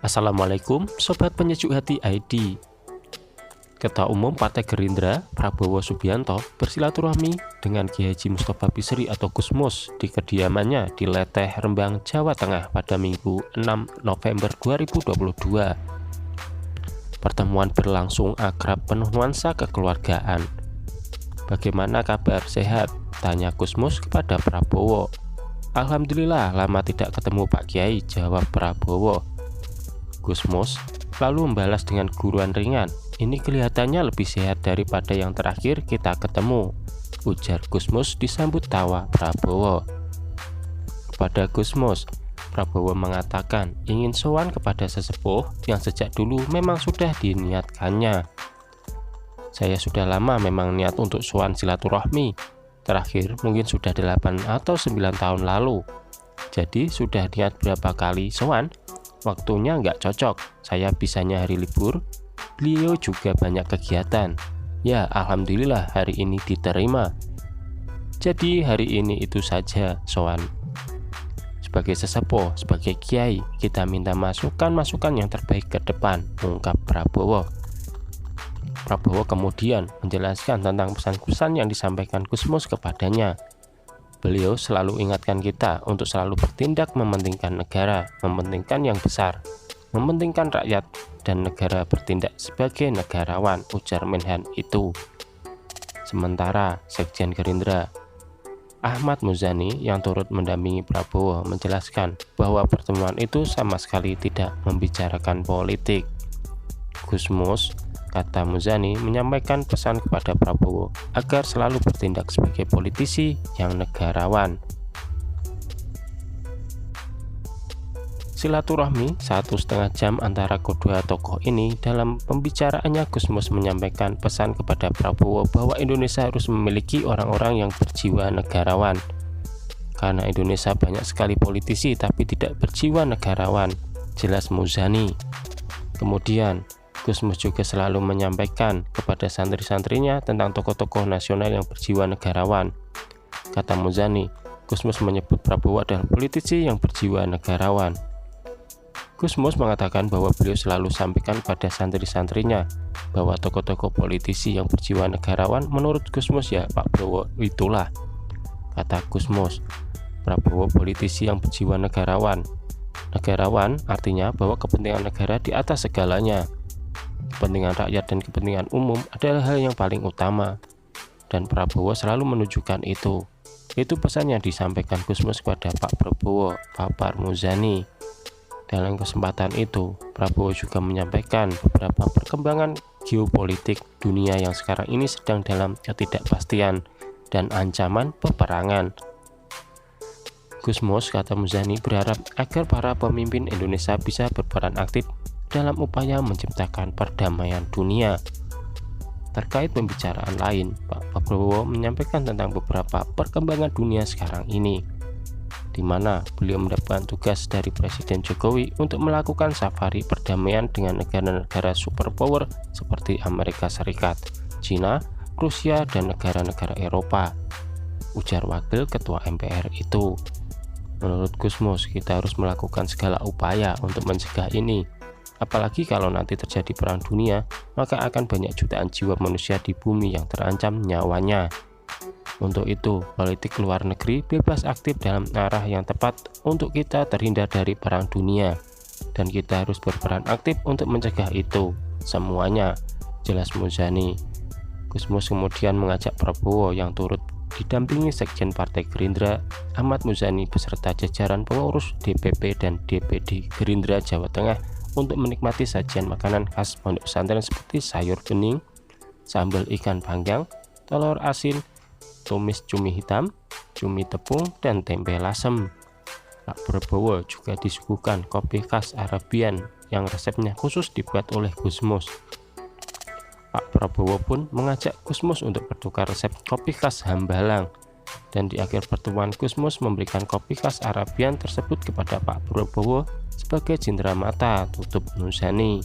Assalamualaikum Sobat Penyejuk Hati ID. Ketua Umum Partai Gerindra Prabowo Subianto bersilaturahmi dengan Kiai Haji Mustofa Bisri atau Gusmus di kediamannya di Leteh, Rembang, Jawa Tengah pada Minggu 6 November 2022. Pertemuan berlangsung akrab penuh nuansa kekeluargaan. "Bagaimana kabar, sehat?" tanya Gusmus kepada Prabowo. "Alhamdulillah, lama tidak ketemu Pak Kiai," jawab Prabowo. Gusmus lalu membalas dengan guruan ringan, "Ini kelihatannya lebih sehat daripada yang terakhir kita ketemu," ujar Gusmus disambut tawa Prabowo. Kepada Gusmus, Prabowo mengatakan ingin sowan kepada sesepuh yang sejak dulu memang sudah diniatkannya. "Saya sudah lama memang niat untuk sowan silaturahmi, terakhir mungkin sudah 8 atau 9 tahun lalu. Jadi sudah niat berapa kali sowan, waktunya nggak cocok, saya bisanya hari libur, beliau juga banyak kegiatan. Ya alhamdulillah hari ini diterima. Jadi hari ini itu saja sowan. Sebagai sesepuh, sebagai kiai, kita minta masukan-masukan yang terbaik ke depan," ungkap Prabowo. Prabowo kemudian menjelaskan tentang pesan-pesan yang disampaikan Gusmus kepadanya. Beliau selalu ingatkan kita untuk selalu bertindak mementingkan negara, mementingkan yang besar, mementingkan rakyat, dan negara bertindak sebagai negarawan, ujar Menhan itu. Sementara Sekjen Gerindra Ahmad Muzani yang turut mendampingi Prabowo menjelaskan bahwa pertemuan itu sama sekali tidak membicarakan politik. Gusmus, kata Muzani, menyampaikan pesan kepada Prabowo agar selalu bertindak sebagai politisi yang negarawan. Silaturahmi 1,5 jam antara kedua tokoh ini. Dalam pembicaraannya, Gusmus menyampaikan pesan kepada Prabowo bahwa Indonesia harus memiliki orang-orang yang berjiwa negarawan. Karena Indonesia banyak sekali politisi tapi tidak berjiwa negarawan, jelas Muzani. Kemudian Gusmus juga selalu menyampaikan kepada santri-santrinya tentang tokoh-tokoh nasional yang berjiwa negarawan. Kata Muzani, Gusmus menyebut Prabowo adalah politisi yang berjiwa negarawan. Gusmus mengatakan bahwa beliau selalu sampaikan pada santri-santrinya bahwa tokoh-tokoh politisi yang berjiwa negarawan menurut Gusmus ya Pak Prabowo itulah. Kata Gusmus, Prabowo politisi yang berjiwa negarawan. Negarawan artinya bahwa kepentingan negara di atas segalanya. Kepentingan rakyat dan kepentingan umum adalah hal yang paling utama, dan Prabowo selalu menunjukkan itu. Itu pesan yang disampaikan Gusmus kepada Pak Prabowo, papar Muzani. Dalam kesempatan itu, Prabowo juga menyampaikan beberapa perkembangan geopolitik dunia yang sekarang ini sedang dalam ketidakpastian dan ancaman peperangan. Gusmus, kata Muzani, berharap agar para pemimpin Indonesia bisa berperan aktif dalam upaya menciptakan perdamaian dunia. Terkait pembicaraan lain, Pak Prabowo menyampaikan tentang beberapa perkembangan dunia sekarang ini, di mana beliau mendapatkan tugas dari Presiden Jokowi untuk melakukan safari perdamaian dengan negara-negara superpower seperti Amerika Serikat, China, Rusia, dan negara-negara Eropa, ujar Wakil Ketua MPR itu. Menurut Gusmus, kita harus melakukan segala upaya untuk mencegah ini. Apalagi kalau nanti terjadi perang dunia, maka akan banyak jutaan jiwa manusia di bumi yang terancam nyawanya. Untuk itu, politik luar negeri bebas aktif dalam arah yang tepat untuk kita terhindar dari perang dunia. Dan kita harus berperan aktif untuk mencegah itu semuanya, jelas Muzani. Gusmus kemudian mengajak Prabowo yang turut didampingi Sekjen Partai Gerindra Ahmad Muzani beserta jajaran pengurus DPP dan DPD Gerindra Jawa Tengah untuk menikmati sajian makanan khas pondok pesantren seperti sayur bening, sambal ikan panggang, telur asin, tumis cumi hitam, cumi tepung, dan tempe lasem. Pak Prabowo juga disuguhkan kopi khas Arabian yang resepnya khusus dibuat oleh Gusmus. Pak Prabowo pun mengajak Gusmus untuk bertukar resep kopi khas Hambalang, dan di akhir pertemuan Gusmus memberikan kopi khas Arabian tersebut kepada Pak Prabowo sebagai cindera mata, tutup Muzani.